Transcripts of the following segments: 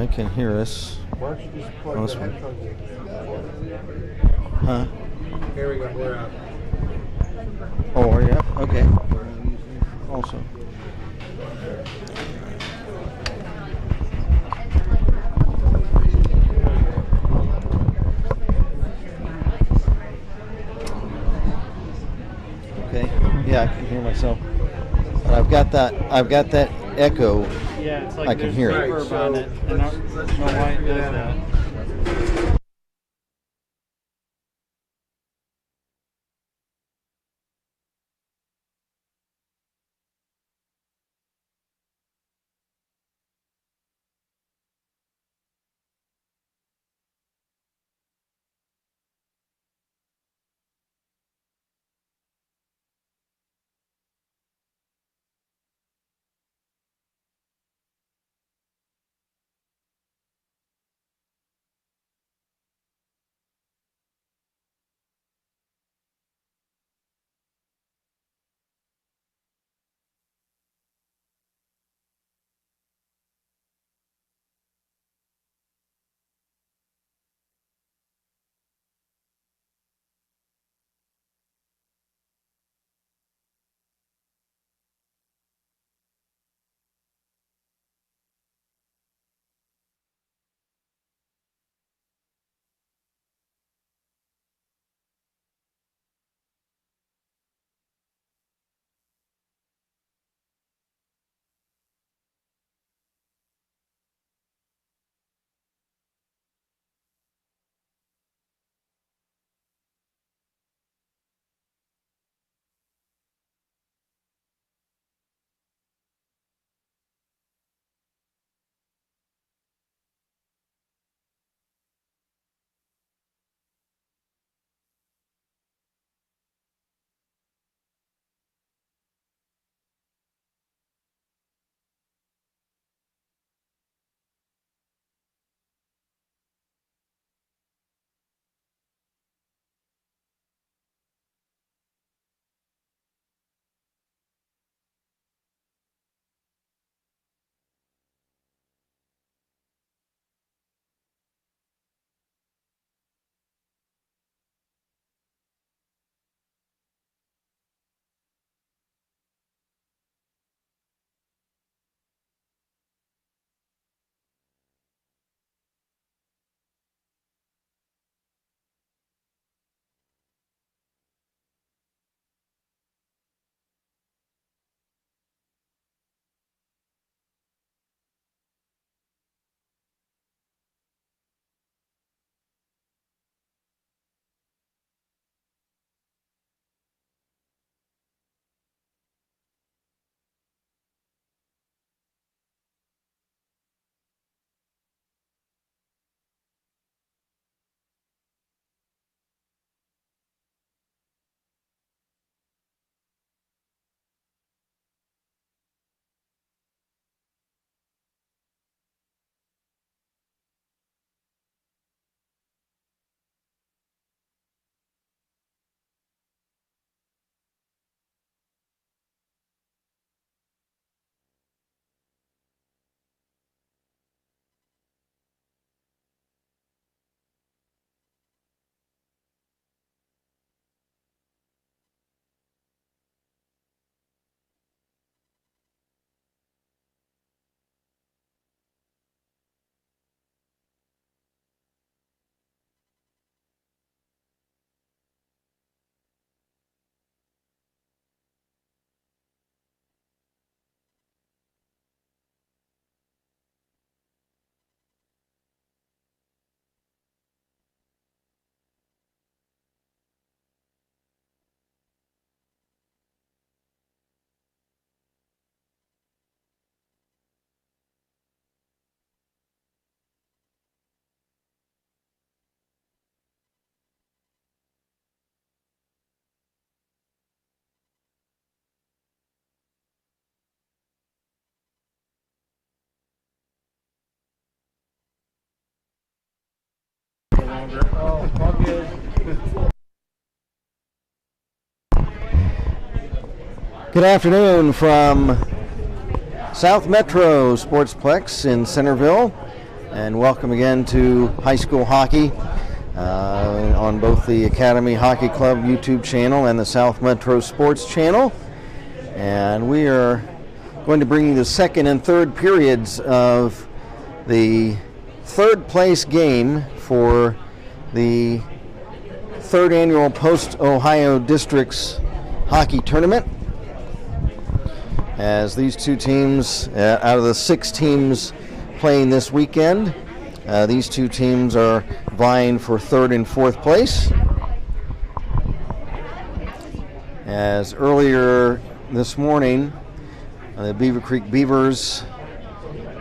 I can hear us. Why don't you just plug Oh, the this one. headphones in? Huh? Here we go. We're out. Oh, are you up? Okay. Also. Okay. Yeah, I can hear myself. But I've got that echo. Yeah, it's like I can there's hear it. reverb on it, and I don't know why it does that. Oh, all good. Good afternoon from South Metro Sportsplex in Centerville. and welcome again to high school hockey on both the Academy Hockey Club YouTube channel and the South Metro Sports channel. And we are going to bring you the second and third periods of the third place game for the third annual Post-Ohio Districts Hockey Tournament. As these two teams, out of the 6 teams playing this weekend, these two teams are vying for third and fourth place. As earlier this morning, the Beaver Creek Beavers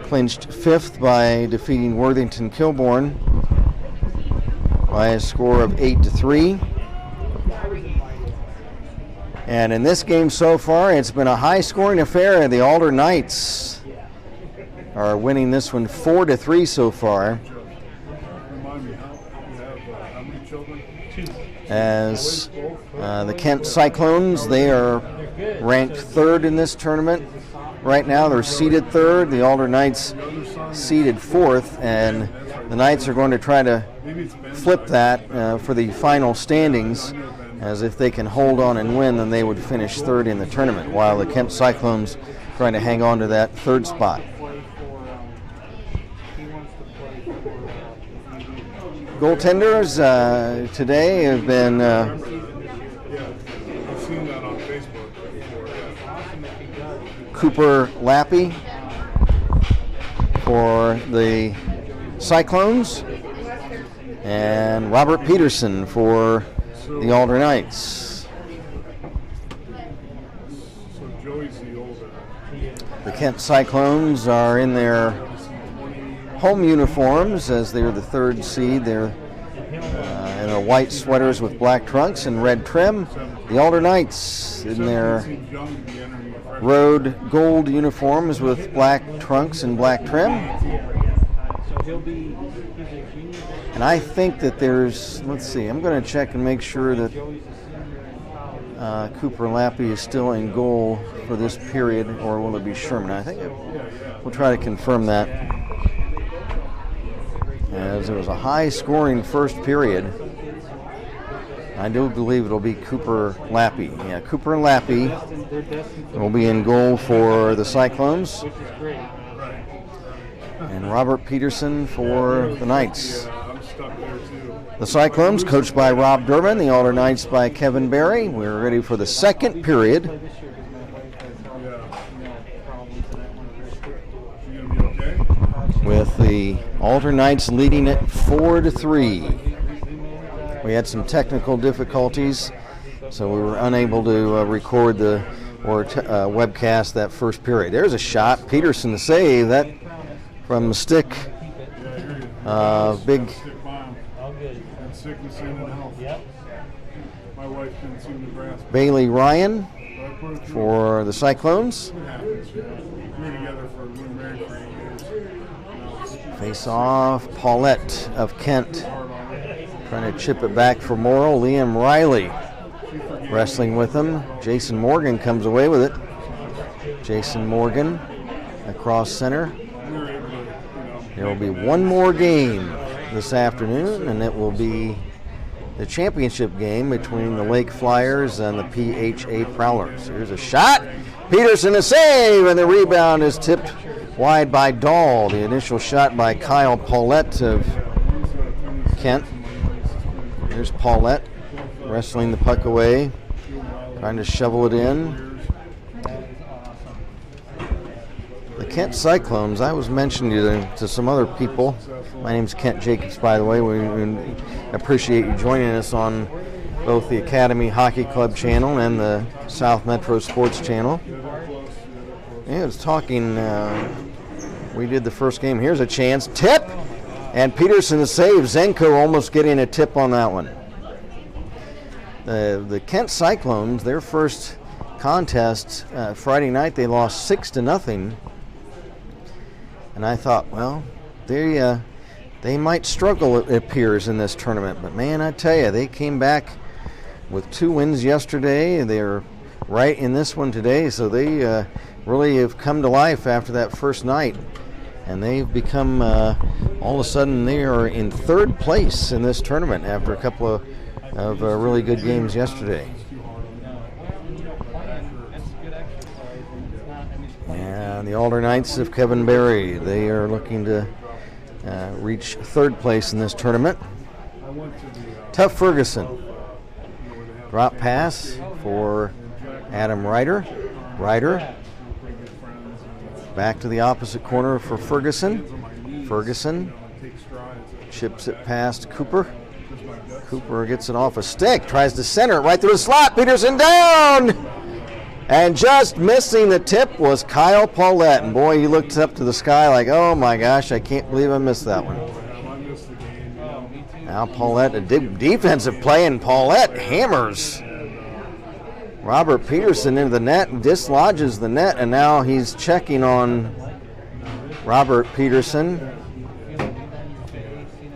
clinched 5th by defeating Worthington Kilbourne by a score of 8-3. And in this game so far, it's been a high-scoring affair. The Alder Knights are winning this one 4-3 so far. As the Kent Cyclones, they are ranked 3rd in this tournament. Right now, they're seeded 3rd. The Alder Knights seeded 4th, and the Knights are going to try to flip that for the final standings. As if they can hold on and win, then they would finish 3rd in the tournament, while the Kent Cyclones trying to hang on to that 3rd spot. Goaltenders today have been I've seen that on Facebook before. Cooper Lappy for the Cyclones and Robert Peterson for the Alder Knights. So Joey's the older. The Kent Cyclones are in their home uniforms as they're the 3rd seed. They're in their white sweaters with black trunks and red trim. The Alder Knights in their road gold uniforms with black trunks and black trim. And I think that there's, let's see, I'm going to check and make sure that Cooper Lappy is still in goal for this period, or will it be Sherman? I think we'll try to confirm that. As it was a high-scoring first period, I do believe it'll be Cooper Lappy. Yeah, Cooper Lappy will be in goal for the Cyclones. And Robert Peterson for the Knights. The Cyclones, coached by Rob Durbin, the Alder Knights by Kevin Barry. We're ready for the second period. With the Alder Knights leading it 4-3. We had some technical difficulties, so we were unable to record webcast that first period. There's a shot. Peterson to save that from the stick. Big. Bailey Ryan for the Cyclones. Face off, Paulette of Kent trying to chip it back for Morrill. Liam Riley wrestling with him. Jason Morgan comes away with it. Jason Morgan across center. There will be one more game this afternoon, and it will be the championship game between the Lake Flyers and the PHA Prowlers. Here's a shot. Peterson a save, and the rebound is tipped wide by Dahl. The initial shot by Kyle Paulette of Kent. Here's Paulette wrestling the puck away, trying to shovel it in. The Kent Cyclones, I was mentioning to some other people. My name's Kent Jacobs, by the way. We appreciate you joining us on both the Academy Hockey Club channel and the South Metro Sports channel. I was talking, we did the first game. Here's a chance. Tip! And Peterson saves. Zenko almost getting a tip on that one. The Kent Cyclones, their first contest Friday night, they lost 6-0. And I thought, well, they might struggle, it appears, in this tournament. But man, I tell you, they came back with 2 wins yesterday. They're right in this one today, so they really have come to life after that first night. and they've become all of a sudden they are in third place in this tournament after a couple of really good games yesterday. And the Alder Knights of Kevin Berry, they are looking to reach third place in this tournament. Tough Ferguson. Drop pass for Adam Ryder. Ryder back to the opposite corner for Ferguson. Ferguson chips it past Cooper. Cooper gets it off a stick, tries to center it right through the slot. Peterson down! And just missing the tip was Kyle Paulette. And boy, he looked up to the sky like, oh my gosh, I can't believe I missed that one. Now Paulette, a defensive play, and Paulette hammers Robert Peterson into the net and dislodges the net, and now he's checking on Robert Peterson.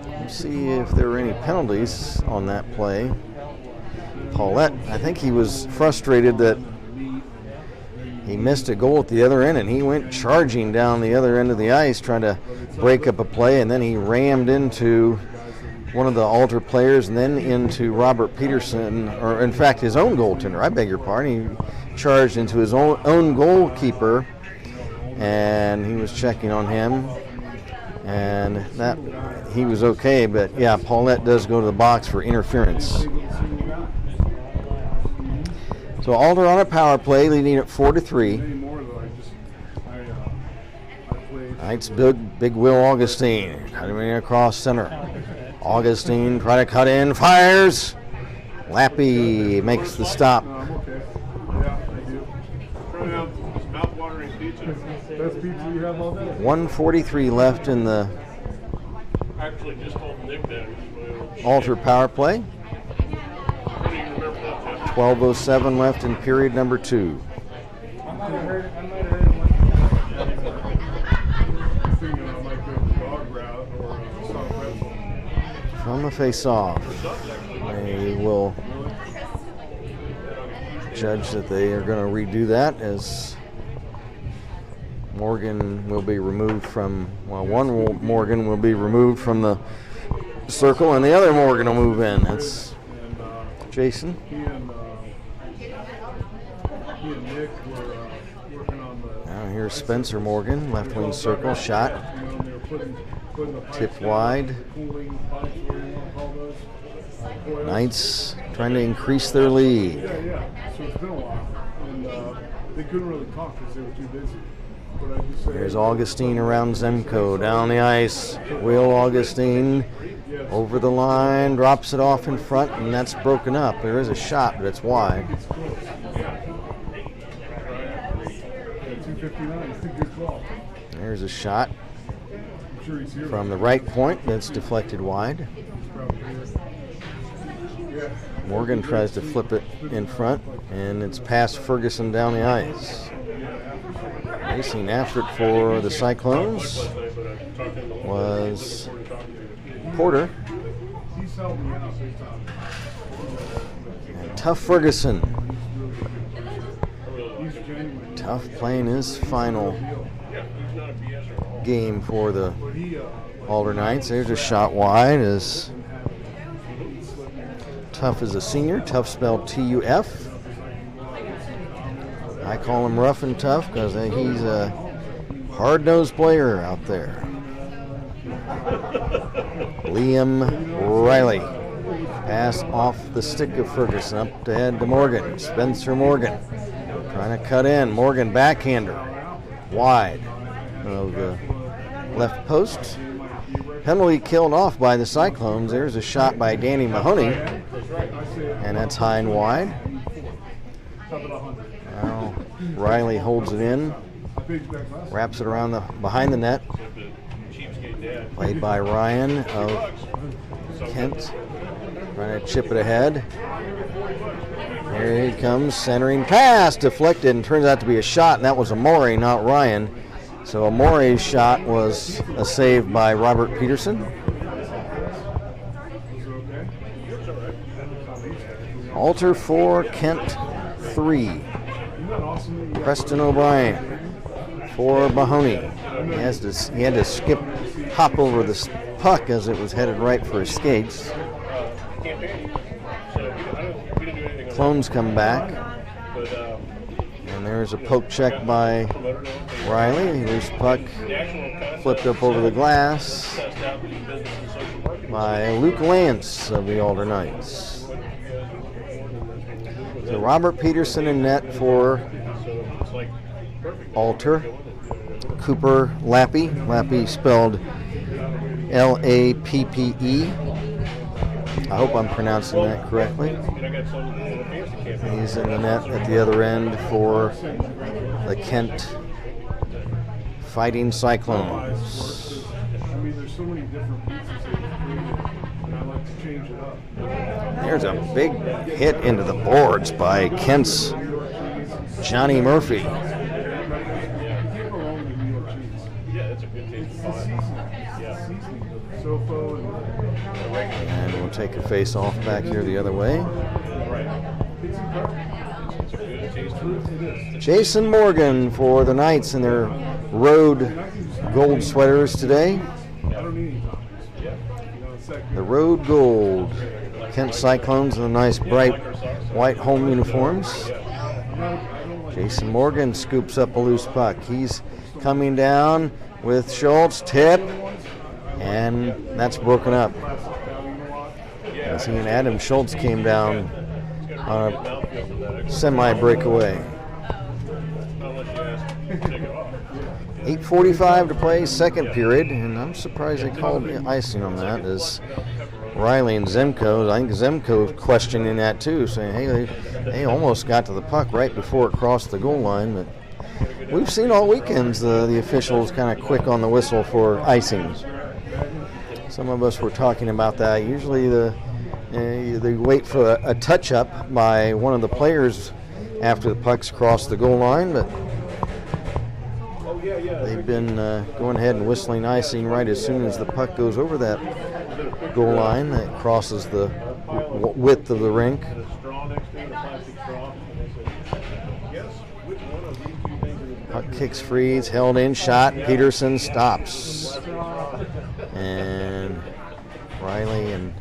Let's see if there were any penalties on that play. Paulette, I think he was frustrated that he missed a goal at the other end, and he went charging down the other end of the ice trying to break up a play, and then he rammed into one of the Alder players and then into Robert Peterson, or in fact his own goaltender, I beg your pardon. He charged into his own goalkeeper, and he was checking on him, and that he was okay, but yeah, Paulette does go to the box for interference. So Alder on a power play, leading at 4-3. Knights big Will Augustine cutting across center. Augustine trying to cut in, fires. Lappy makes the stop. 1:43 left in the Alder power play. 12:07 left in period number 2. From the face-off, they will judge that they are going to redo that, as Morgan will be removed from, well, one Morgan will be removed from the circle and the other Morgan will move in. That's Jason. Now here's Spencer Morgan, left wing circle, shot. Tipped wide. Knights trying to increase their lead. So it's been a while, and they couldn't really talk because they were too busy. But I just said, There's Augustine around Zemko, down the ice. Will Augustine over the line, drops it off in front, and that's broken up. There is a shot, but it's wide. 259, good call. There's a shot I'm sure he's here. from the right point that's deflected wide. Morgan tries to flip it in front, and it's past Ferguson down the ice. Racing after it for the Cyclones was Porter. And Tough Ferguson. Tough playing his final game for the Alder Knights. There's a shot wide as Tough is a senior. Tough spelled T-U-F. I call him Rough and Tough because he's a hard-nosed player out there. Liam Riley. Pass off the stick of Ferguson up to head to Morgan. Spencer Morgan trying to cut in. Morgan backhander. Wide of the left post. Penalty killed off by the Cyclones. There's a shot by Danny Mahoney. And that's high and wide. Now Riley holds it in. Wraps it around behind the net. Played by Ryan of Kent. Trying to chip it ahead. Here he comes, centering pass, deflected, and turns out to be a shot, and that was Amore, not Ryan. So Amore's shot was a save by Robert Peterson. Alter 4, Kent 3. Preston O'Brien for Mahoney. He had to hop over the puck as it was headed right for his skates. Clones come back. And there's a poke check by Riley. Loose puck flipped up over the glass by Luke Lance of the Alder Knights. So Robert Peterson in net for Alter. Cooper Lappy. Lappy spelled L-A-P-P-E. I hope I'm pronouncing that correctly. He's in the net at the other end for the Kent Fighting Cyclones. I mean, there's so many different pieces they've created, and I like to change it up. There's a big hit into the boards by Kent's Johnny Murphy. You can't go wrong with New York cheese. Yeah, it's a good taste. It's the seasoning of Sofo and And we'll take a face off back here the other way. it's incredible. It is. Jason Morgan for the Knights in their road gold sweaters today. I don't need any toppings. You know, it's that The good. road gold. Kent Cyclones in the nice bright white home uniforms. Jason Morgan scoops up a loose puck. He's coming down with Schultz, tip, and that's broken up. As he and Adam Schultz came down on a semi-breakaway. 8:45 to play, second period, and I'm surprised they called icing on that as Riley and Zemko. I think Zemko questioning that too, saying, hey, they almost got to the puck right before it crossed the goal line, but we've seen all weekends the officials kind of quick on the whistle for icings. Some of us were talking about that. Usually they wait for a touch-up by one of the players after the puck's crossed the goal line, but they've been going ahead and whistling icing right as soon as the puck goes over that goal line that crosses the width of the rink. Puck kicks free, it's held in, shot, Peterson stops. And Riley and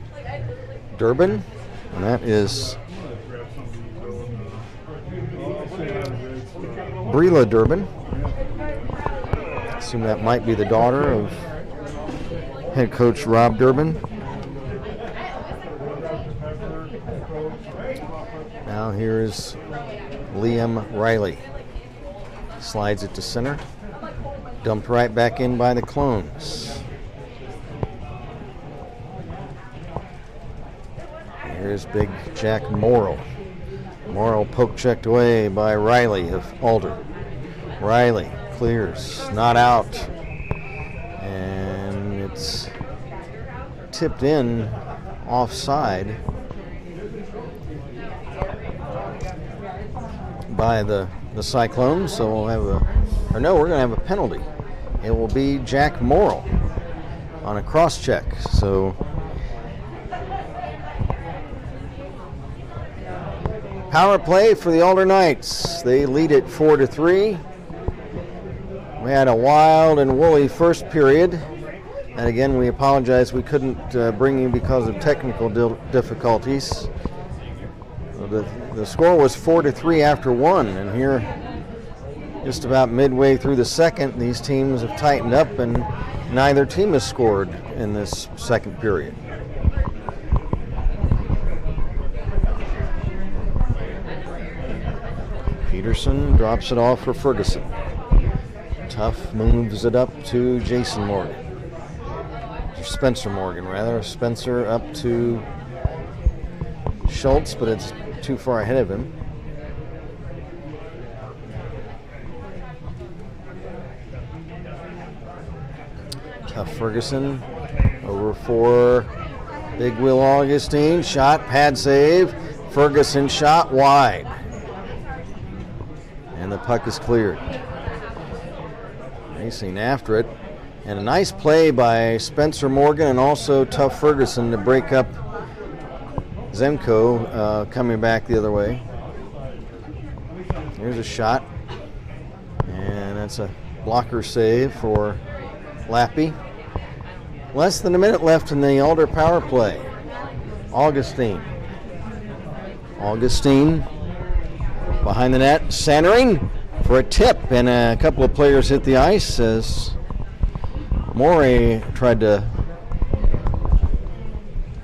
Durbin, and that is Brila Durbin. Assume that might be the daughter of head coach Rob Durbin. Now here's Liam Riley. Slides it to center. Dumped right back in by the Clones. Here's big Jack Morrill. Morrill poke checked away by Riley of Alder. Riley clears, not out. And it's tipped in offside by the Cyclones, so we'll have we're going to have a penalty. It will be Jack Morrill on a cross check. So power play for the Alder Knights. They lead it 4-3. We had a wild and woolly first period. And again, we apologize we couldn't bring you because of technical difficulties. The score was 4-3 after one, and here just about midway through the second, these teams have tightened up and neither team has scored in this second period. Peterson drops it off for Ferguson. Tuff moves it up to Jason Morgan. Spencer Morgan, rather. Spencer up to Schultz, but it's too far ahead of him. Tuff Ferguson over for Big Will Augustine. Shot, pad save. Ferguson shot wide. And the puck is cleared. Racing after it. And a nice play by Spencer Morgan and also Tuff Ferguson to break up Zemko coming back the other way. Here's a shot. And that's a blocker save for Lappy. Less than a minute left in the Alder power play. Augustine behind the net, centering for a tip, and a couple of players hit the ice as Morey tried to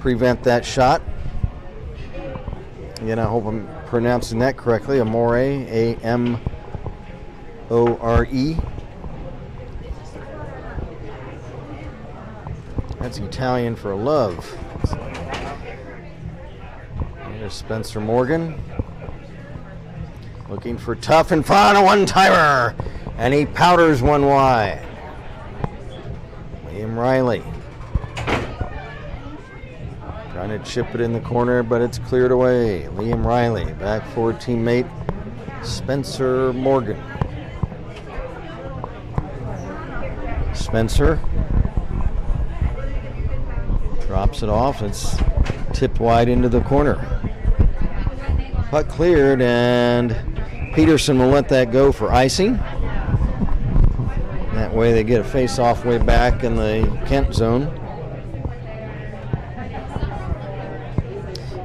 prevent that shot. Again, I hope I'm pronouncing that correctly. Amore, A-M-O-R-E. That's Italian for love. Here's Spencer Morgan. Looking for Tough in front, a one-timer. And he powders one wide. Liam Riley. Trying to chip it in the corner, but it's cleared away. Liam Riley back for teammate Spencer Morgan. Spencer drops it off. It's tipped wide into the corner. Puck cleared, and Peterson will let that go for icing. That way they get a face-off way back in the Kent zone.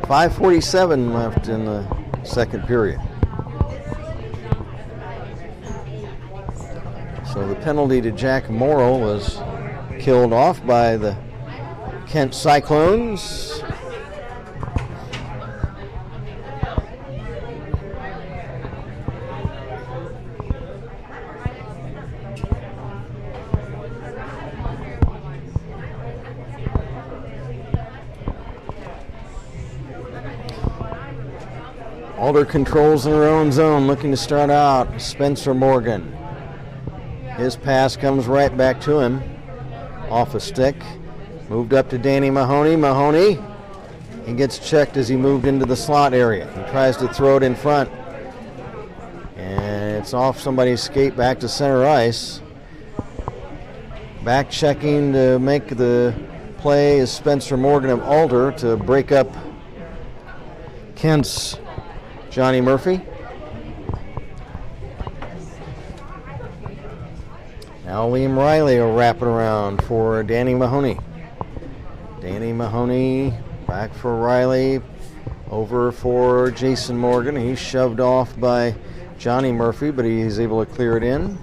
5:47 left in the second period. So the penalty to Jack Morrill was killed off by the Kent Cyclones. Alder controls in their own zone, looking to start out. Spencer Morgan. His pass comes right back to him. Off a stick. Moved up to Danny Mahoney. Mahoney, he gets checked as he moved into the slot area. He tries to throw it in front. And it's off somebody's skate back to center ice. Back checking to make the play is Spencer Morgan of Alder to break up Kent's Johnny Murphy. Now Liam Riley will wrap it around for Danny Mahoney. Danny Mahoney back for Riley. Over for Jason Morgan. He's shoved off by Johnny Murphy, but he's able to clear it in.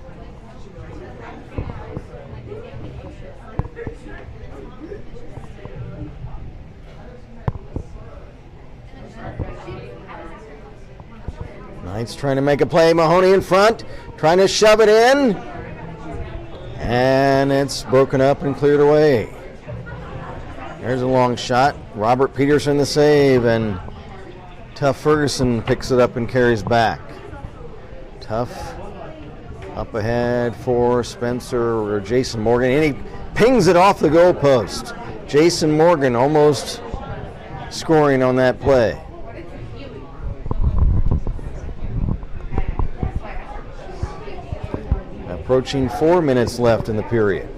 Knights trying to make a play. Mahoney in front, trying to shove it in. And it's broken up and cleared away. There's a long shot. Robert Peterson the save, and Tough Ferguson picks it up and carries back. Tough up ahead for Spencer or Jason Morgan, and he pings it off the goalpost. Jason Morgan almost scoring on that play. Approaching 4 minutes left in the period.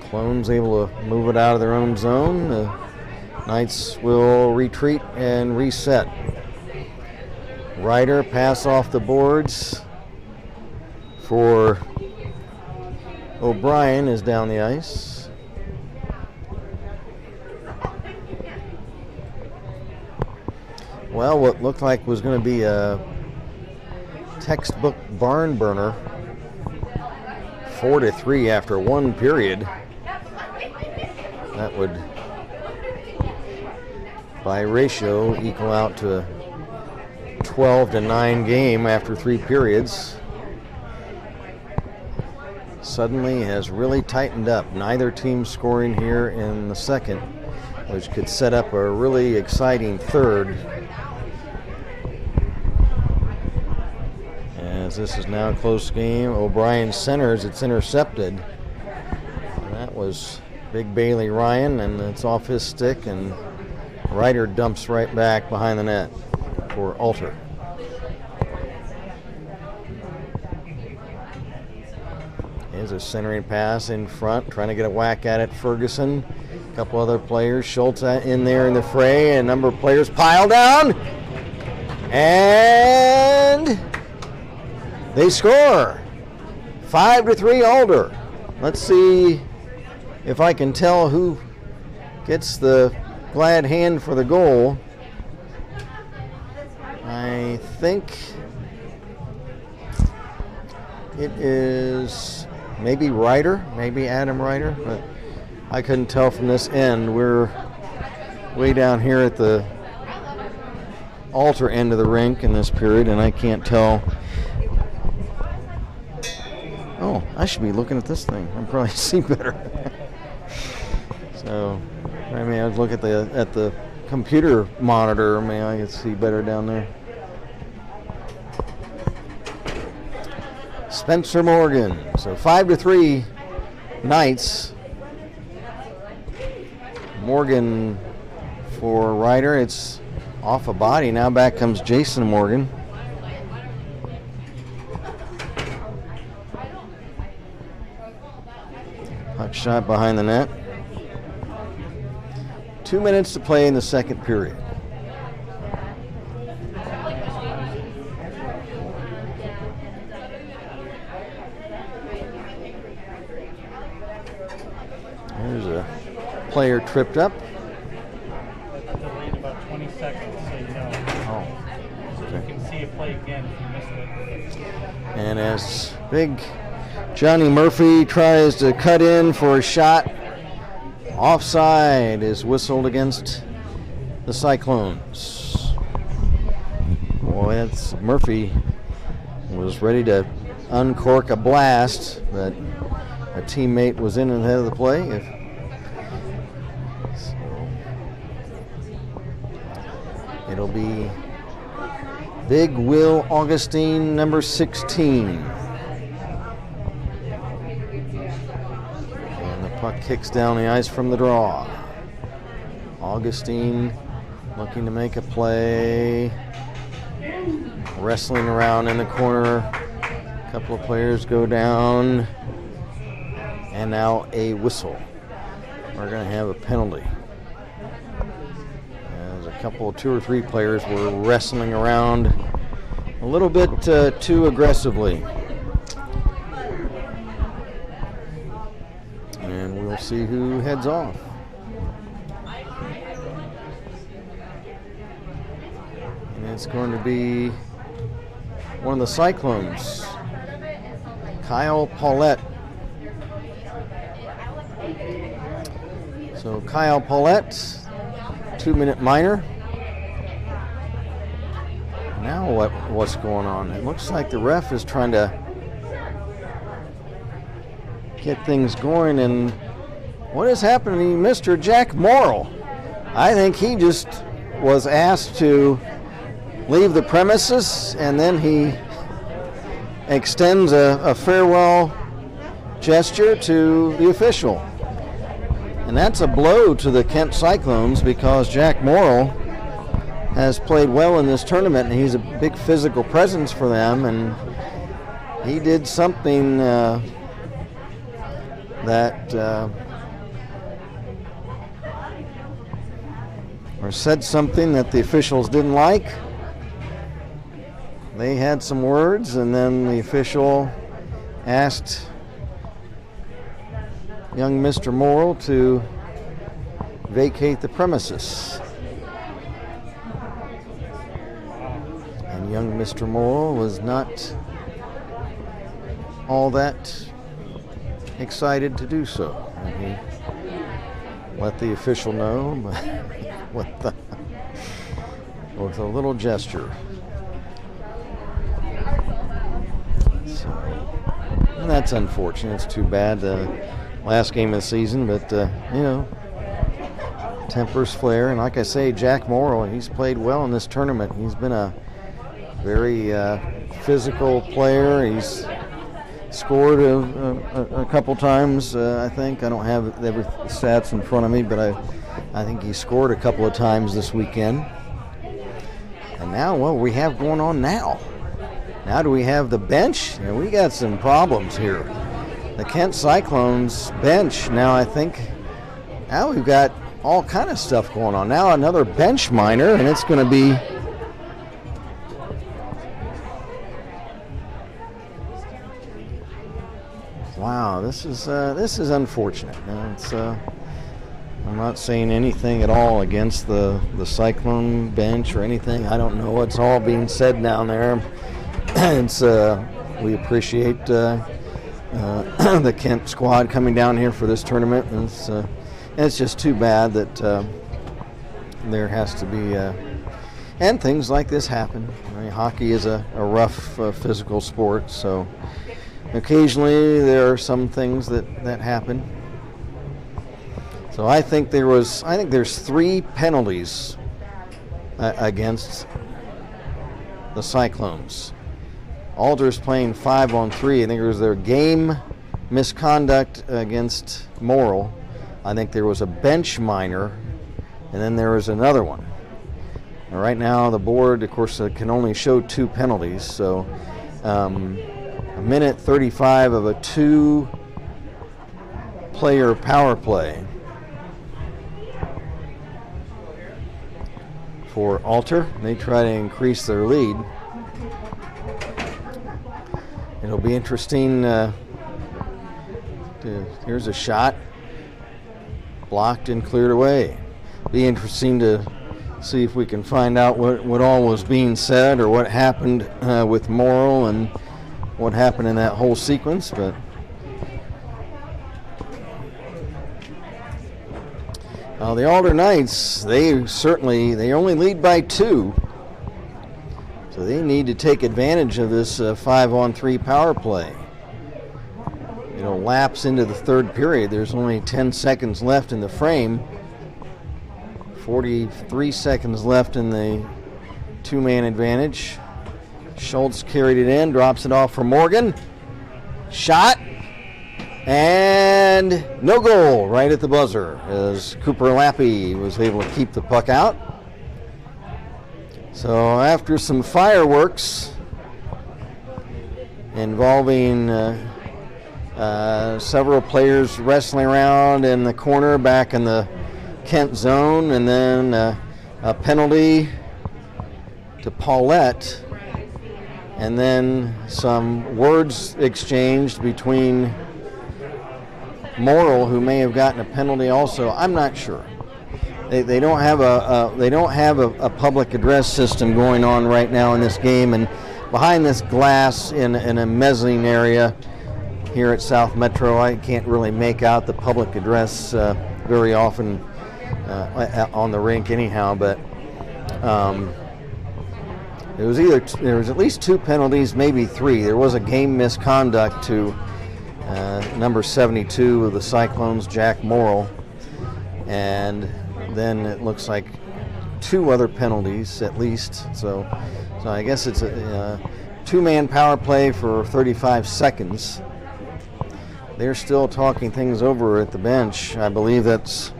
Clones able to move it out of their own zone. The Knights will retreat and reset. Ryder pass off the boards for O'Brien is down the ice. Well, what looked like was going to be a textbook barn burner, 4-3 after one period. That would, by ratio, equal out to a 12-9 game after 3 periods. Suddenly has really tightened up. Neither team scoring here in the second, which could set up a really exciting third. As this is now a close game, O'Brien centers, it's intercepted. And that was Big Bailey Ryan, and it's off his stick, and Ryder dumps right back behind the net for Alter. Here's a centering pass in front, trying to get a whack at it. Ferguson, a couple other players. Schultz in there in the fray, and a number of players pile down. And they score. 5-3 Alder. Let's see if I can tell who gets the glad hand for the goal. I think it is maybe Ryder, maybe Adam Ryder, but I couldn't tell from this end. We're way down here at the altar end of the rink in this period, and I can't tell. Oh, I should be looking at this thing. I'm probably see better. So, I mean, I look at the computer monitor. Maybe I can see better down there. Spencer Morgan. So 5-3 Knights. Morgan for Ryder. It's off a body. Now back comes Jason Morgan. Puck shot behind the net. 2 minutes to play in the second period. There's a player tripped up. Delayed about 20 seconds, so you know. Oh, You can see it play again if you missed it. and as big Johnny Murphy tries to cut in for a shot, offside is whistled against the Cyclones. Boy, that's Murphy was ready to uncork a blast, but a teammate was in ahead of the play. So it'll be Big Will Augustine, number 16. And the puck kicks down the ice from the draw. Augustine looking to make a play. Wrestling around in the corner. A couple of players go down. And now a whistle. We're going to have a penalty. As a couple, 2 or 3 players were wrestling around a little bit too aggressively. And we'll see who heads off. And it's going to be one of the Cyclones, Kyle Paulette. So Kyle Paulette, 2-minute minor. Now what's going on? It looks like the ref is trying to get things going, and what is happening, Mr. Jack Morrill? I think he just was asked to leave the premises, and then he extends a farewell gesture to the official. And that's a blow to the Kent Cyclones, because Jack Morrill has played well in this tournament, and he's a big physical presence for them, and he did something or said something that the officials didn't like. They had some words, and then the official asked young Mr. Morrill to vacate the premises. And young Mr. Morrill was not all that excited to do so. And he let the official know with a little gesture. So, and that's unfortunate. It's too bad. Last game of the season, but you know, tempers flare, and like I say, Jack Morrill, he's played well in this tournament. He's been a very physical player. He's scored a couple times, I think. I don't have every stats in front of me, but I think he scored a couple of times this weekend. And now, what we have going on now? Now do we have the bench? And we got some problems here. The Kent Cyclones bench, now I think, now we've got all kind of stuff going on. Now another bench minor, and it's going to be this is unfortunate. I'm not saying anything at all against the Cyclone bench or anything. I don't know what's all being said down there. We appreciate the Kent squad coming down here for this tournament, and it's just too bad that there has to be and things like this happen. I mean, hockey is a rough physical sport, so occasionally there are some things that happen. So I think there's 3 penalties against the Cyclones. Alder's playing 5-on-3. I think it was their game misconduct against Morrill. I think there was a bench minor, and then there was another one. And right now the board, of course, can only show 2 penalties. So a minute 35 of a 2-player power play for Alter. They try to increase their lead. It'll be interesting. Here's a shot, blocked and cleared away. Be interesting to see if we can find out what all was being said or what happened with Morrill and what happened in that whole sequence. But the Alder Knights, they only lead by 2. So they need to take advantage of this 5-on-3 power play. It'll lapse into the 3rd period. There's only 10 seconds left in the frame. 43 seconds left in the 2-man advantage. Schultz carried it in, drops it off for Morgan. Shot. And no goal right at the buzzer as Cooper Lappy was able to keep the puck out. So after some fireworks involving several players wrestling around in the corner back in the Kent zone, and then a penalty to Paulette, and then some words exchanged between Morrill, who may have gotten a penalty also. I'm not sure. They don't have a public address system going on right now in this game, and behind this glass in a mezzanine area here at South Metro, I can't really make out the public address very often on the rink anyhow. But there was at least 2 penalties, maybe 3. There was a game misconduct to number 72 of the Cyclones, Jack Morrill, and then it looks like 2 other penalties at least. So I guess it's a 2-man power play for 35 seconds. They're still talking things over at the bench. I believe that's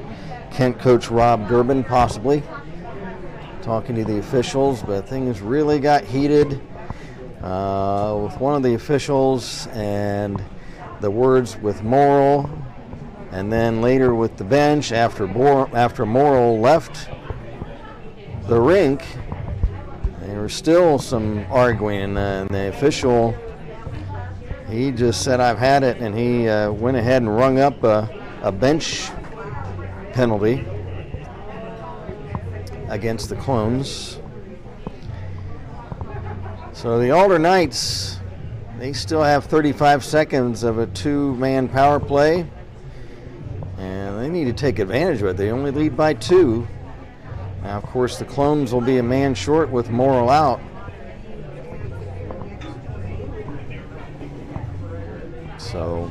Kent coach Rob Durbin possibly talking to the officials, but things really got heated with one of the officials and the words with Morrill. And then later with the bench, after Morrill left the rink, there was still some arguing, and the official, he just said, "I've had it," and he went ahead and rung up a bench penalty against the Clones. So the Alder Knights, they still have 35 seconds of a 2-man power play. And they need to take advantage of it. They only lead by 2. Now, of course, the Clones will be a man short with Morrill out. So,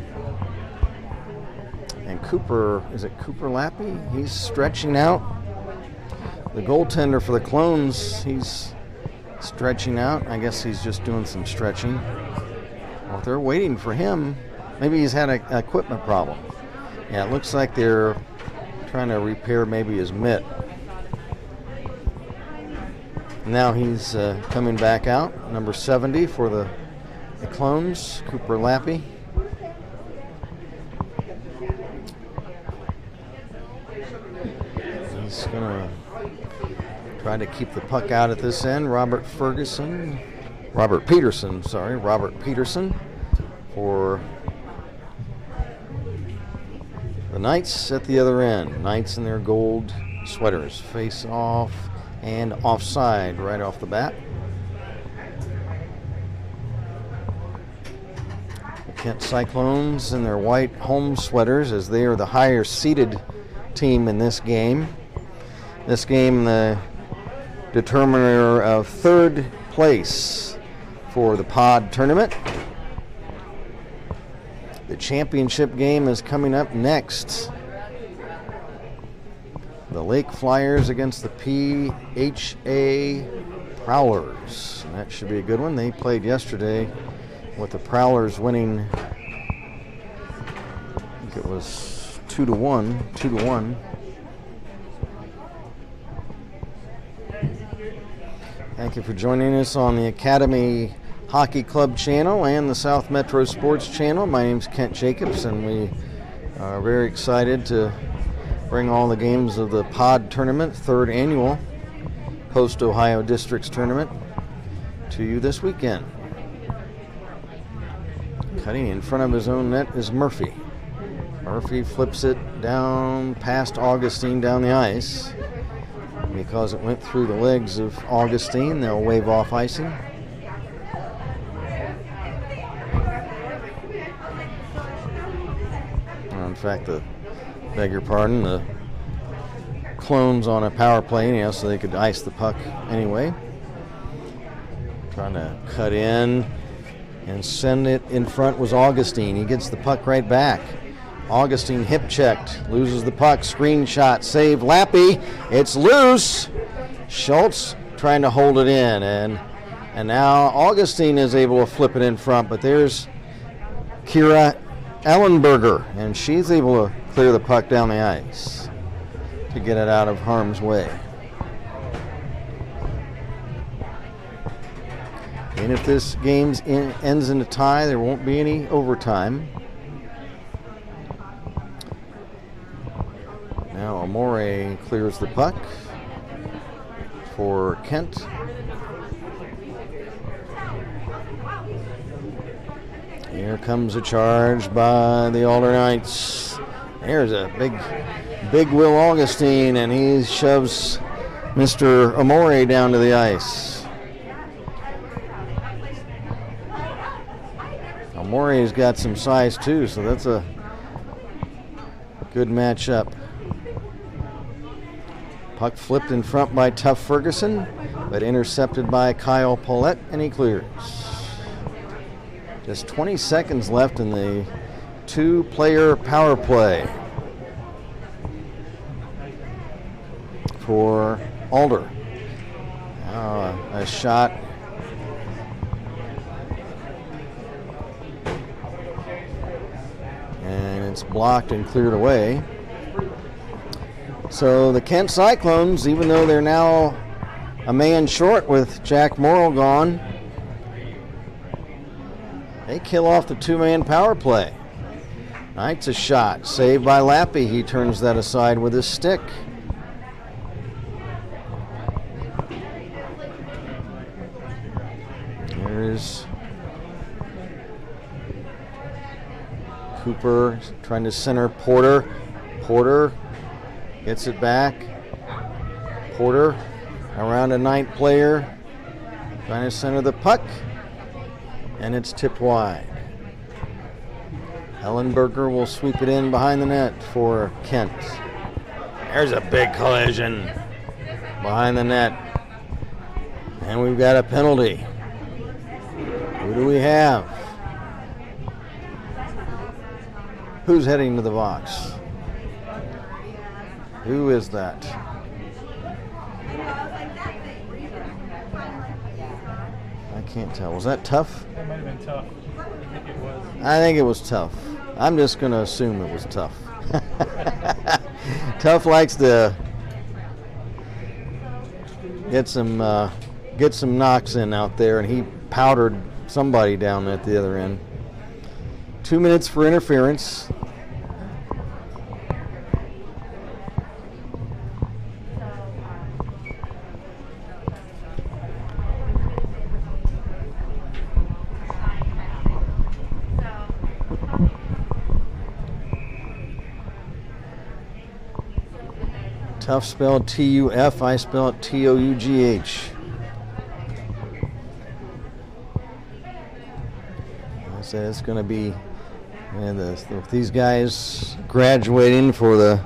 and Cooper, is it Cooper Lappy? He's stretching out. The goaltender for the Clones, he's stretching out. I guess he's just doing some stretching. Well, they're waiting for him. Maybe he's had an equipment problem. Yeah, it looks like they're trying to repair maybe his mitt. Now he's coming back out, number 70 for the Clones, Cooper Lappy. He's going to try to keep the puck out at this end. Robert Peterson for The Knights at the other end. Knights in their gold sweaters. Face off and offside right off the bat. The Kent Cyclones in their white home sweaters, as they are the higher seeded team in this game. This game, the determiner of third place for the pod tournament. The championship game is coming up next. The Lake Flyers against the PHA Prowlers. And that should be a good one. They played yesterday with the Prowlers winning, I think it was 2-1. Thank you for joining us on the Academy Hockey Club channel and the South Metro Sports channel. My name's Kent Jacobs, and we are very excited to bring all the games of the pod tournament, third annual Post Ohio Districts tournament, to you this weekend. Cutting in front of his own net is Murphy. Murphy flips it down past Augustine down the ice. Because it went through the legs of Augustine, they'll wave off icing. In fact, beg your pardon, the Clones on a power play anyhow, so they could ice the puck anyway. Trying to cut in and send it in front was Augustine. He gets the puck right back. Augustine hip checked, loses the puck, screen shot, save, Lappy, it's loose. Schultz trying to hold it in, and now Augustine is able to flip it in front, but there's Kira Ellenberger, and she's able to clear the puck down the ice to get it out of harm's way. And if this game ends in a tie, there won't be any overtime. Now Amore clears the puck for Kent. Here comes a charge by the Alder Knights. There's a big Will Augustine, and he shoves Mr. Amore down to the ice. Amore's got some size too, so that's a good matchup. Puck flipped in front by Tough Ferguson, but intercepted by Kyle Paulette, and he clears. Just 20 seconds left in the two-player power play for Alder. Now a shot. And it's blocked and cleared away. So the Kent Cyclones, even though they're now a man short with Jack Morrill gone, they kill off the two-man power play. Knights a shot, saved by Lappy. He turns that aside with his stick. Here's Cooper trying to center Porter. Porter gets it back. Porter around a Knight player, trying to center the puck, and it's tipped wide. Ellenberger will sweep it in behind the net for Kent. There's a big collision behind the net, and we've got a penalty. Who do we have? Who's heading to the box? Who is that? I can't tell. Was that Tough? That might have been Tough. I think it was. I think it was Tough. I'm just going to assume it was Tough. Tough likes to get some knocks in out there, and he powdered somebody down at the other end. 2 minutes for interference. Tough spelled T-U-F, I spell it T-O-U-G-H. I said it's going to be with these guys graduating for the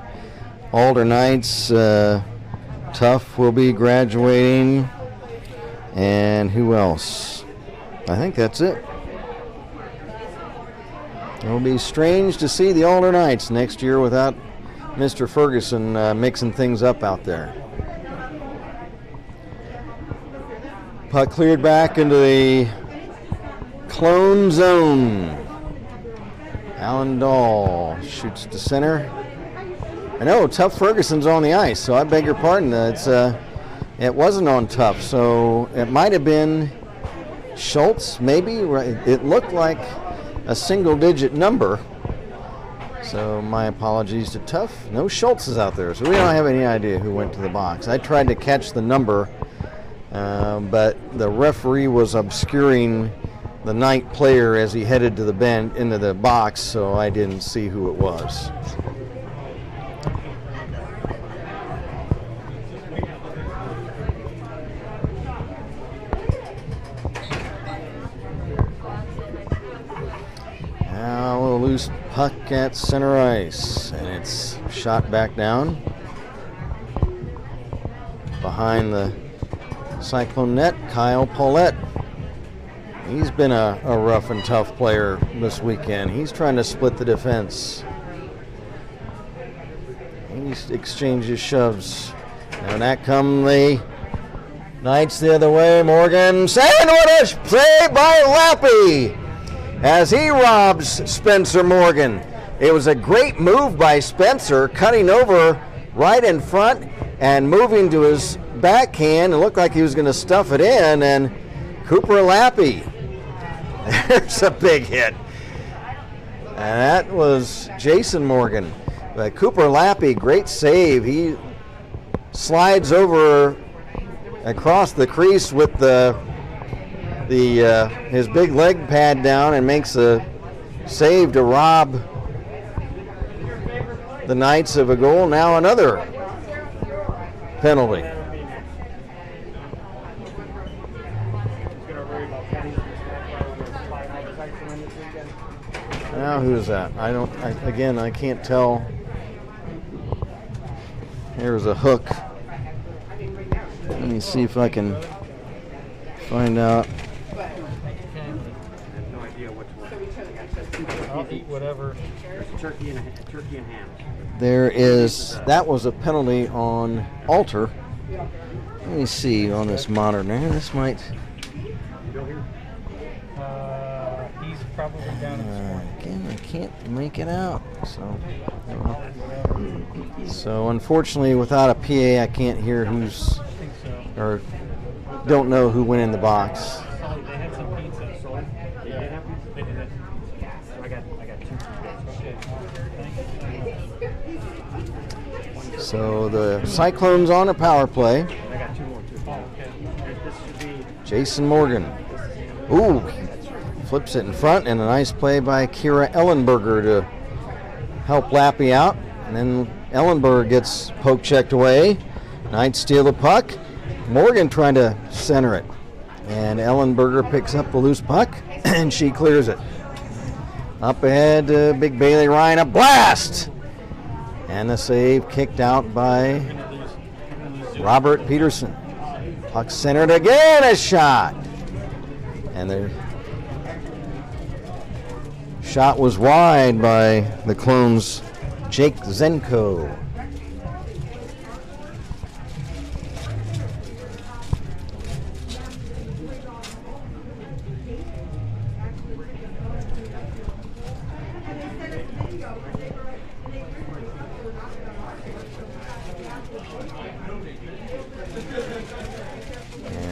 Alder Knights. Tough will be graduating. And who else? I think that's it. It'll be strange to see the Alder Knights next year without Mr. Ferguson mixing things up out there. Puck cleared back into the clone zone. Alan Dahl shoots to center. I know Tough Ferguson's on the ice, so I beg your pardon. It wasn't on Tough, so it might have been Schultz, maybe. It looked like a single-digit number. So my apologies to Tough. No Schultz is out there, so we don't have any idea who went to the box. I tried to catch the number, but the referee was obscuring the Knight player as he headed to the bench into the box, so I didn't see who it was. Now a loose puck at center ice, and it's shot back down behind the Cyclone net. Kyle Paulette. He's been a rough and tough player this weekend. He's trying to split the defense. He exchanges shoves. And that come the Knights the other way. Morgan, and what a play by Lappy as he robs Spencer Morgan. It was a great move by Spencer, cutting over right in front and moving to his backhand. It looked like he was going to stuff it in, and Cooper Lappy. There's a big hit. And that was Jason Morgan. But Cooper Lappy, great save. He slides over across the crease with his big leg pad down and makes a save to rob the Knights of a goal. Now another penalty. Now who is that? I can't tell. Here's a hook. Let me see if I can find out. I'll eat whatever. There's turkey and ham. That was a penalty on Alter. Let me see on this monitor. This might. He's probably down Again, I can't make it out. So unfortunately, without a PA, I can't hear who's, or don't know who went in the box. They had some pizza. They did have pizza? They did. I got 2 pizzas. So the Cyclones on a power play. I got 2 more too. Oh, okay. This should be Jason Morgan. Ooh, flips it in front, and a nice play by Kira Ellenberger to help Lappy out. And then Ellenberger gets poke checked away. Knights steal the puck. Morgan trying to center it. And Ellenberger picks up the loose puck, and she clears it. Up ahead to Big Bailey Ryan, a blast! And the save kicked out by Robert Peterson. Puck centered again, a shot. And the shot was wide by the Clones' Jake Zenko.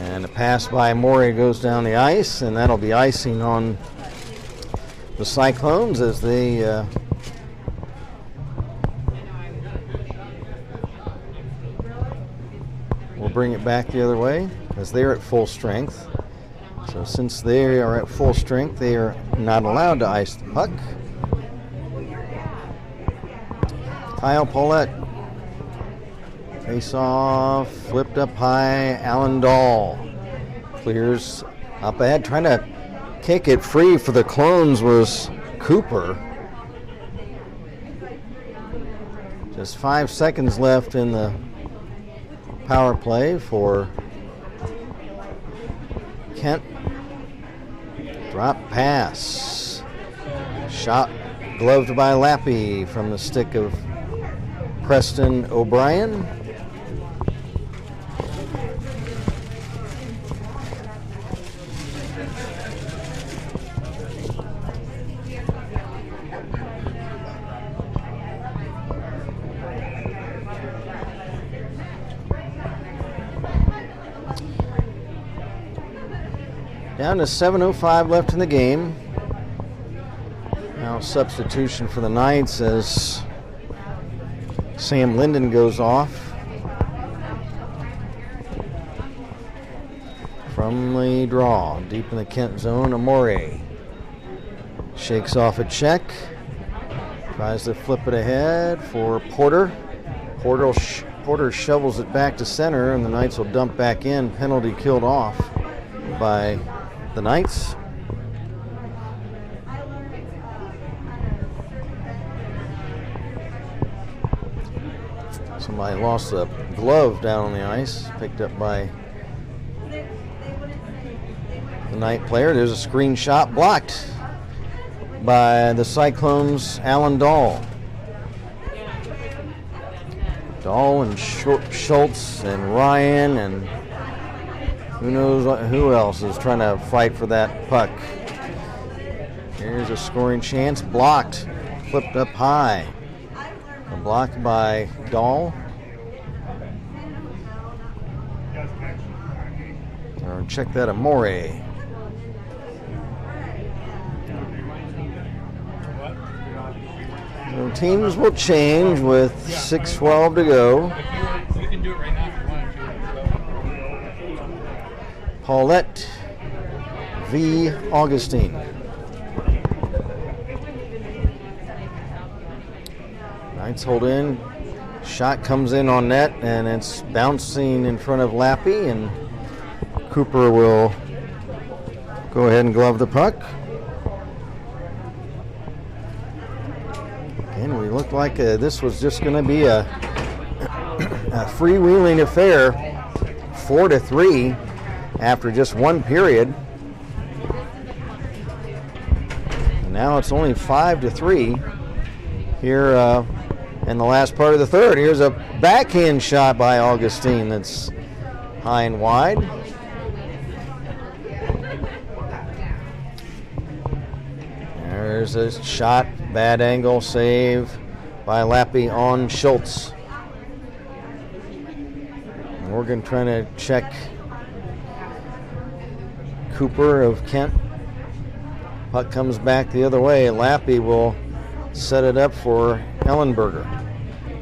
And a pass by Morey goes down the ice, and that'll be icing on the Cyclones as they will bring it back the other way as they're at full strength. So since they are at full strength, they are not allowed to ice the puck. Kyle Paulette. Face off, flipped up high. Alan Dahl clears up ahead, trying to kick it free for the Clones was Cooper. Just 5 seconds left in the power play for Kent. Drop pass. Shot gloved by Lappy from the stick of Preston O'Brien. Down to 7:05 left in the game. Now substitution for the Knights as Sam Linden goes off. From the draw, deep in the Kent zone, Amore shakes off a check. Tries to flip it ahead for Porter. Porter shovels it back to center, and the Knights will dump back in. Penalty killed off by the Knights. Somebody lost a glove down on the ice, picked up by the Knight player. There's a screenshot blocked by the Cyclones' Alan Dahl. Dahl and Schultz and Ryan and who knows who else is trying to fight for that puck. Here's a scoring chance, blocked, flipped up high. A block by Dahl. Or check that, Amore. So teams will change with 6:12 to go. You can do it right now if you want to. Paulette v. Augustine. Knights hold in. Shot comes in on net, and it's bouncing in front of Lappy, and Cooper will go ahead and glove the puck. And we looked like this was just going to be a freewheeling affair, 4-3 after just one period. And now it's only 5-3 here in the last part of the third. Here's a backhand shot by Augustine that's high and wide. There's a shot, bad angle, save by Lappy on Schultz. Morgan trying to check Cooper of Kent. Puck comes back the other way. Lappy will set it up for Ellenberger.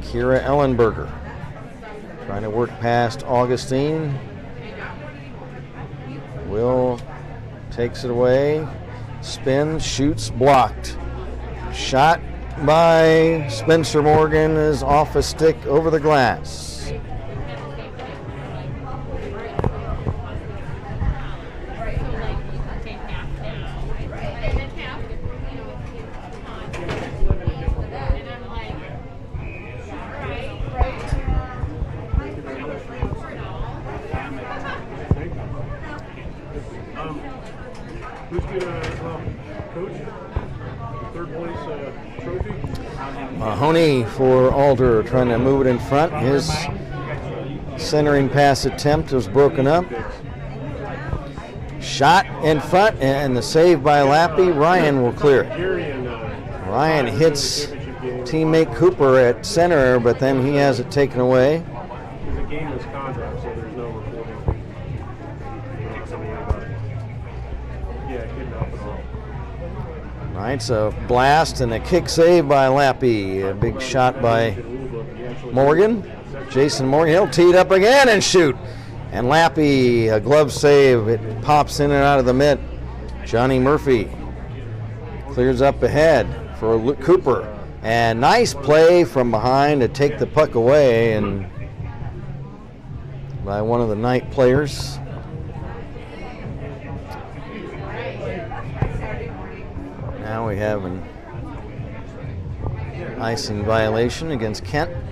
Kira Ellenberger trying to work past Augustine. Will takes it away. Spins, shoots, blocked. Shot by Spencer Morgan is off a stick over the glass. Who's going to coach? Third place trophy? Mahoney for Alder trying to move it in front. His centering pass attempt was broken up. Shot in front and the save by Lappy. Ryan will clear it. Ryan hits teammate Cooper at center, but then he has it taken away. It's a game misconduct, so there's no reporting. All right, so blast and a kick save by Lappy. A big shot by Morgan. Jason Morgan, he'll tee it up again and shoot. And Lappy, a glove save. It pops in and out of the mitt. Johnny Murphy clears up ahead for Cooper. And nice play from behind to take the puck away. And by one of the night players. Now we have an icing violation against Kent. And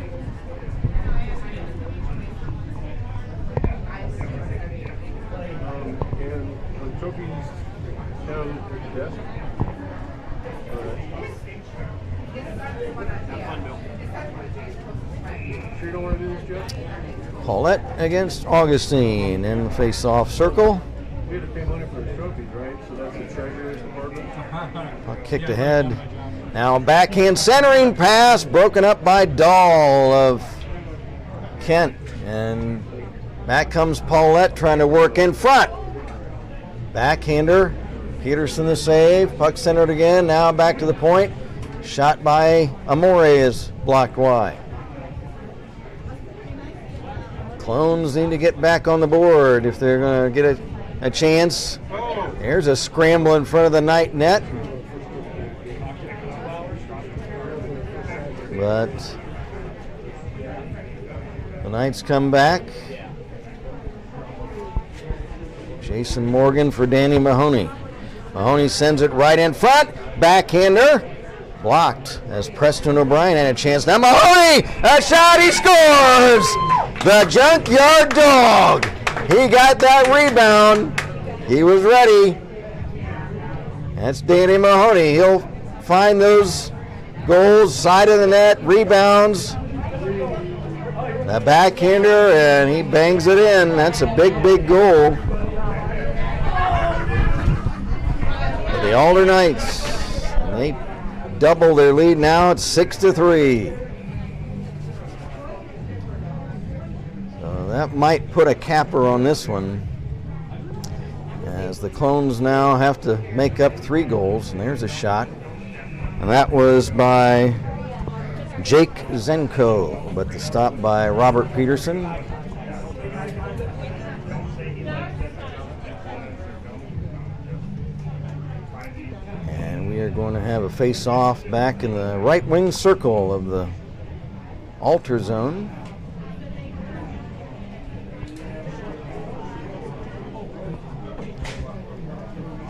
are the trophies down at the desk? Sure you don't want to do this, Jeff? Paulette against Augustine in the face-off circle. We had to pay money for the trophies, right? So that's the treasurer's department. Puck kicked ahead. Now backhand centering pass broken up by Dahl of Kent. And back comes Paulette trying to work in front. Backhander. Peterson the save. Puck centered again. Now back to the point. Shot by Amore is blocked wide. Clones need to get back on the board if they're going to get a chance. There's a scramble in front of the night net. But the Knights come back. Jason Morgan for Danny Mahoney. Mahoney sends it right in front. Backhander. Blocked as Preston O'Brien had a chance. Now Mahoney, a shot, he scores! The Junkyard Dog. He got that rebound. He was ready. That's Danny Mahoney. He'll find those goals, side of the net, rebounds. The backhander, and he bangs it in. That's a big, big goal. For the Alder Knights. And they double their lead now. It's 6-3. So that might put a capper on this one, as the Clones now have to make up 3 goals. And there's a shot. And that was by Jake Zenko, but the stop by Robert Peterson. And we are going to have a face-off back in the right wing circle of the Alter zone.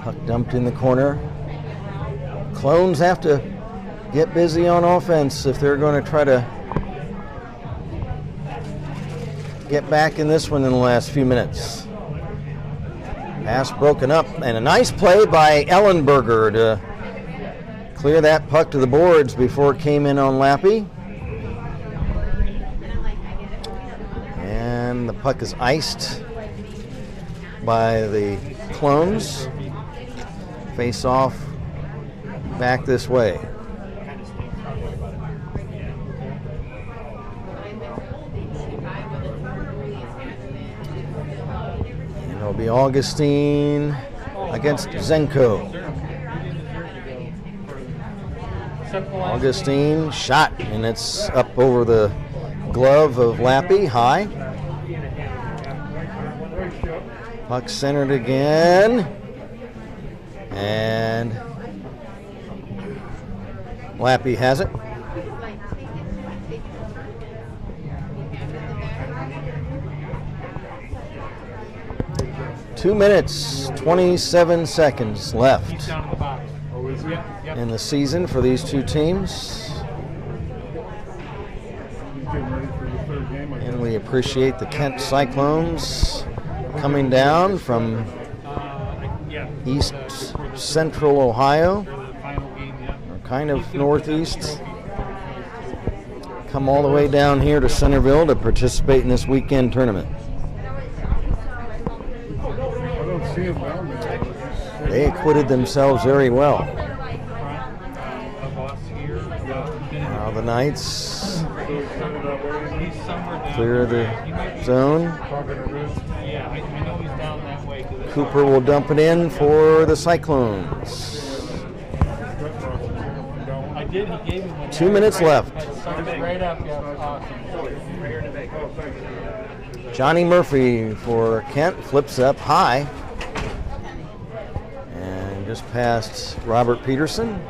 Puck dumped in the corner. Clones have to get busy on offense if they're going to try to get back in this one in the last few minutes. Pass broken up, and a nice play by Ellenberger to clear that puck to the boards before it came in on Lappy. And the puck is iced by the Clones. Face off back this way. And it'll be Augustine against Zenko. Augustine shot, and it's up over the glove of Lappy, high. Puck centered again. And Lappy has it. Two minutes, 27 seconds left in the season for these two teams. And we appreciate the Kent Cyclones coming down from East Central Ohio, or kind of northeast, come all the way down here to Centerville to participate in this weekend tournament. They acquitted themselves very well. Now the Knights clear the zone. Cooper will dump it in for the Cyclones. 2 minutes left. Johnny Murphy for Kent flips up high and just past Robert Peterson.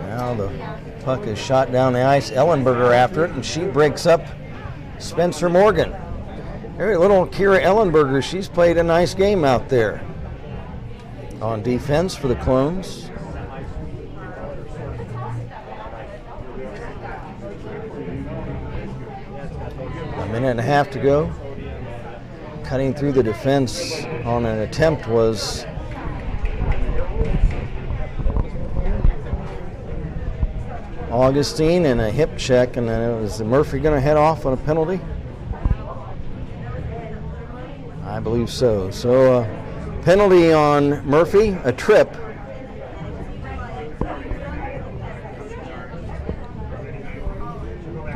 Now the Puck is shot down the ice. Ellenberger after it, and she breaks up Spencer Morgan. Very little Kira Ellenberger. She's played a nice game out there on defense for the Clones. A minute and a half to go. Cutting through the defense on an attempt was Augustine, and a hip check, and then it was Murphy going to head off on a penalty? I believe so. So penalty on Murphy, a trip.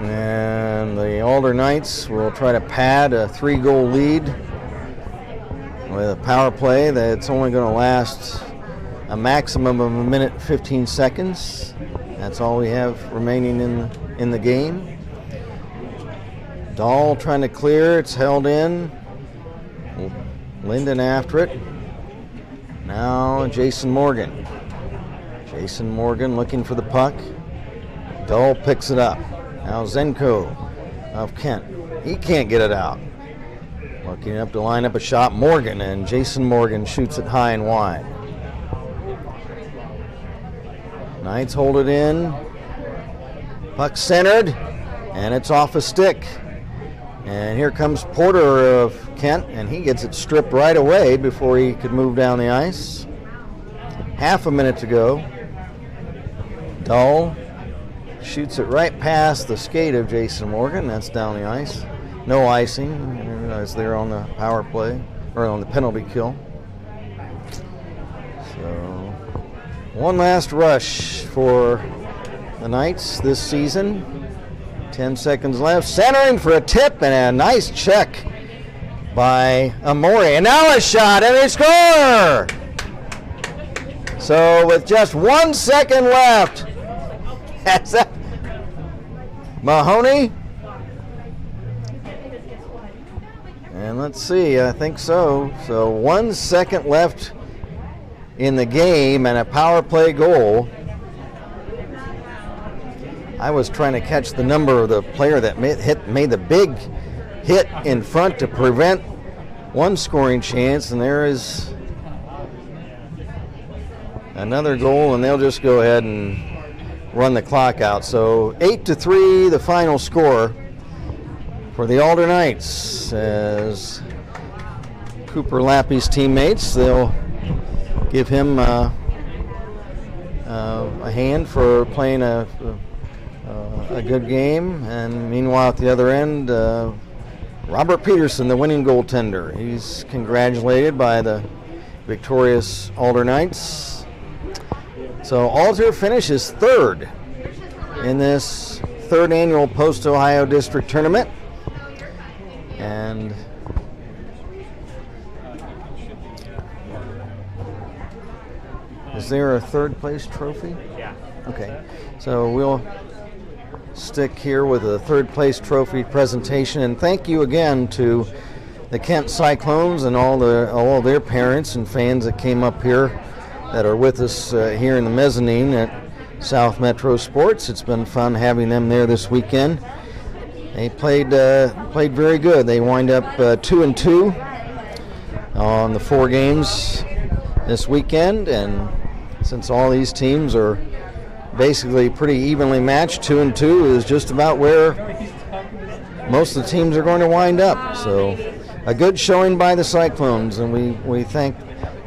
And the Alder Knights will try to pad a 3-goal lead with a power play that's only going to last a maximum of a minute and 15 seconds. That's all we have remaining in the game. Dahl trying to clear. It's held in. Linden after it. Now Jason Morgan. Jason Morgan looking for the puck. Dahl picks it up. Now Zenko of Kent. He can't get it out. Looking up to line up a shot. Morgan, and Jason Morgan shoots it high and wide. Knights hold it in. Puck centered, and it's off a stick. And here comes Porter of Kent, and he gets it stripped right away before he could move down the ice. Half a minute to go. Dahl shoots it right past the skate of Jason Morgan. That's down the ice. No icing as they're on the power play, or on the penalty kill. So one last rush for the Knights this season. 10 seconds left. Centering for a tip, and a nice check by Amori. And now a shot, and they score! So with just 1 second left, that's that. Mahoney? And let's see, I think so. So 1 second left in the game and a power play goal. I was trying to catch the number of the player that made the big hit in front to prevent one scoring chance, and there is another goal, and they'll just go ahead and run the clock out. So 8-3, the final score for the Alder Knights. As Cooper Lappy's teammates, they'll give him a hand for playing a good game. And meanwhile, at the other end, Robert Peterson, the winning goaltender, he's congratulated by the victorious Alder Knights. So Alder finishes third in this third annual Post Ohio District Tournament. And is there a third place trophy? Yeah. Okay, so we'll stick here with a third place trophy presentation, and thank you again to the Kent Cyclones and all their parents and fans that came up here that are with us here in the mezzanine at South Metro Sports. It's been fun having them there this weekend. They played very good. They wind up 2-2 on the 4 games this weekend, and since all these teams are basically pretty evenly matched, 2-2 is just about where most of the teams are going to wind up. So a good showing by the Cyclones, and we thank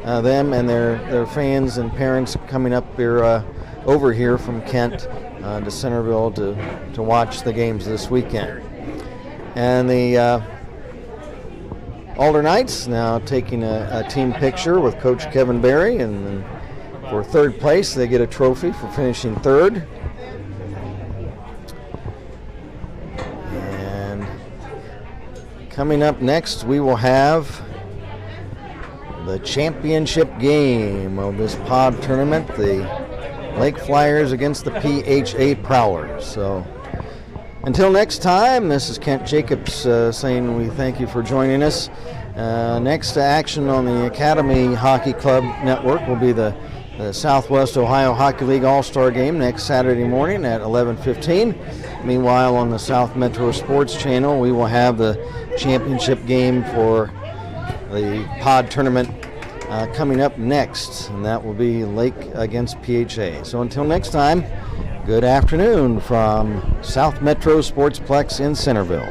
them and their fans and parents coming up here over here from Kent to Centerville to watch the games this weekend. And the Alder Knights now taking a team picture with Coach Kevin Berry, and for third place they get a trophy for finishing third. And coming up next, we will have the championship game of this pod tournament, the Lake Flyers against the PHA Prowlers. So until next time, this is Kent Jacobs saying we thank you for joining us. Next action on the Academy Hockey Club Network will be the the Southwest Ohio Hockey League All-Star Game next Saturday morning at 11:15. Meanwhile, on the South Metro Sports Channel, we will have the championship game for the pod tournament coming up next, and that will be Lake against PHA. So until next time, good afternoon from South Metro Sportsplex in Centerville.